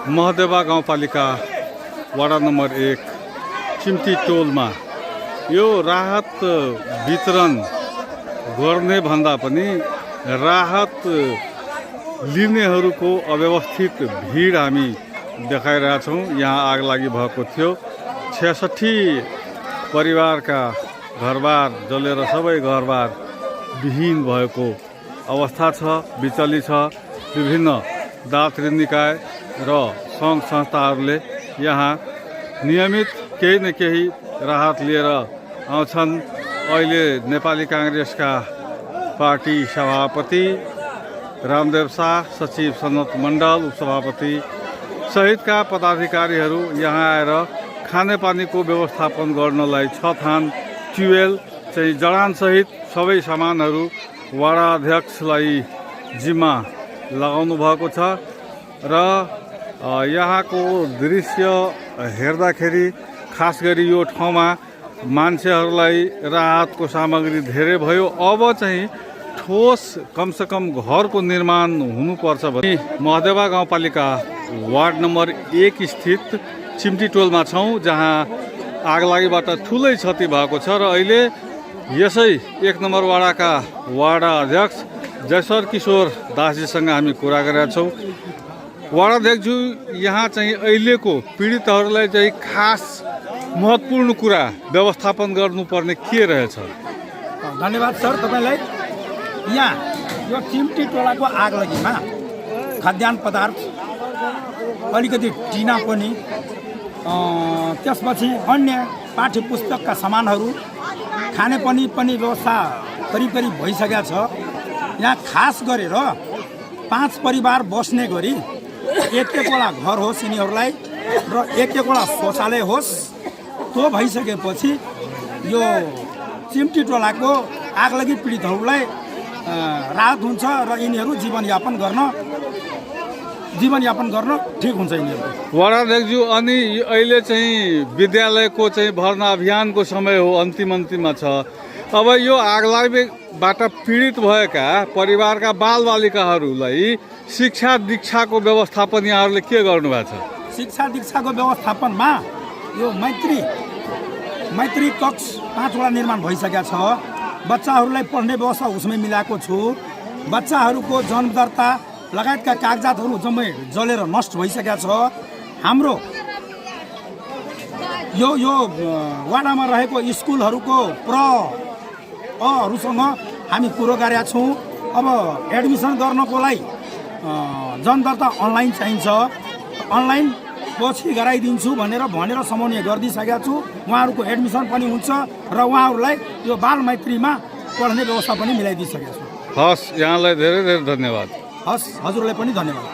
महदेवा गाउँपालिका वडा नम्बर 1 चिम्टी टोलमा यो राहत वितरण गर्ने भन्दा पनि राहत लिनेहरूको अव्यवस्थित भिड हामी देखाइरहेका छौँ। यहाँ आगलागी भएको थियो। 66 परिवारका घरबार जलेर सबै घरबार विहीन भएको अवस्था छ। विचलित छ। विभिन्न दातृ निकाय र सङ्घ संस्थाहरूले यहाँ नियमित केही न केही राहत लिएर आउँछन्। अहिले नेपाली काङ्ग्रेसका पार्टी सभापति रामदेव शाह, सचिव सनत मण्डल, उपसभापति सहितका पदाधिकारीहरू यहाँ आएर खानेपानीको व्यवस्थापन गर्नलाई छथान ट्युबवेल चाहिँ जडानसहित सबै सामानहरू वडा अध्यक्षलाई जिम्मा लगाउनु भएको छ र यहाँको दृश्य हेर्दाखेरि खास गरी यो ठाउँमा मान्छेहरूलाई राहतको सामग्री धेरै भयो। अब चाहिँ ठोस कमसेकम घरको निर्माण हुनुपर्छ भने महदेवा गाउँपालिका वार्ड नम्बर 1 स्थित चिम्टी टोलमा छौँ, जहाँ आगलागीबाट ठुलै क्षति भएको छ र अहिले यसै 1 नम्बर वडाका वडा अध्यक्ष जयसर किशोर दासजीसँग हामी कुरा गरेका छौँ। वडा अध्यक्षज्यू, यहाँ चाहिँ अहिलेको पीडितहरूलाई चाहिँ खास महत्त्वपूर्ण कुरा व्यवस्थापन गर्नुपर्ने के रहेछ? धन्यवाद सर तपाईँलाई। यहाँ यो चिम्टी टोलाको आगलागीमा खाद्यान्न पदार्थ, अलिकति टिना पनि, त्यसपछि अन्य पाठ्य पुस्तकका सामानहरू, खाने पनि व्यवस्था करिब भइसकेको छ। यहाँ खास गरेर 5 परिवार बस्ने गरी एक-एकवटा घर होस् यिनीहरूलाई र एक-एकवटा शौचालय होस्। त्यो भइसकेपछि यो चिम्टी टोलाको आगलागी पीडितहरूलाई राहत हुन्छ र यिनीहरू जीवनयापन गर्न ठिक हुन्छ यिनीहरू। वडा अध्यक्षज्यू, अनि अहिले चाहिँ विद्यालयको चाहिँ भर्ना अभियानको समय हो, अन्तिममा छ। अब यो आगलागीबाट पीडित भएका परिवारका बालबालिकाहरूलाई शिक्षा दीक्षाको व्यवस्थापन यहाँहरूले के गर्नुभएको छ? शिक्षा दीक्षाको व्यवस्थापनमा यो मैत्री कक्ष 5वटा निर्माण भइसकेको छ। बच्चाहरूलाई पढ्ने व्यवस्था उसमै मिलाएको छु। बच्चाहरूको जन्म दर्ता लगायतका कागजातहरू जम्मै जलेर नष्ट भइसकेको छ। हाम्रो यो वाडामा रहेको स्कुलहरूको हरूसँग हामी कुरो गरेका छौँ। अब एडमिसन गर्नको लागि जनदर्ता अनलाइन चाहिन्छ, अनलाइन पछि गराइदिन्छु भनेर सम्झौता गरिदिइसकेको छु। उहाँहरूको एडमिसन पनि हुन्छ र उहाँहरूलाई यो बाल मैत्रीमा पढ्ने व्यवस्था पनि मिलाइदिइसकेको छु। हस्, यहाँलाई धेरै धेरै धन्यवाद। हस्, हजुरलाई पनि धन्यवाद।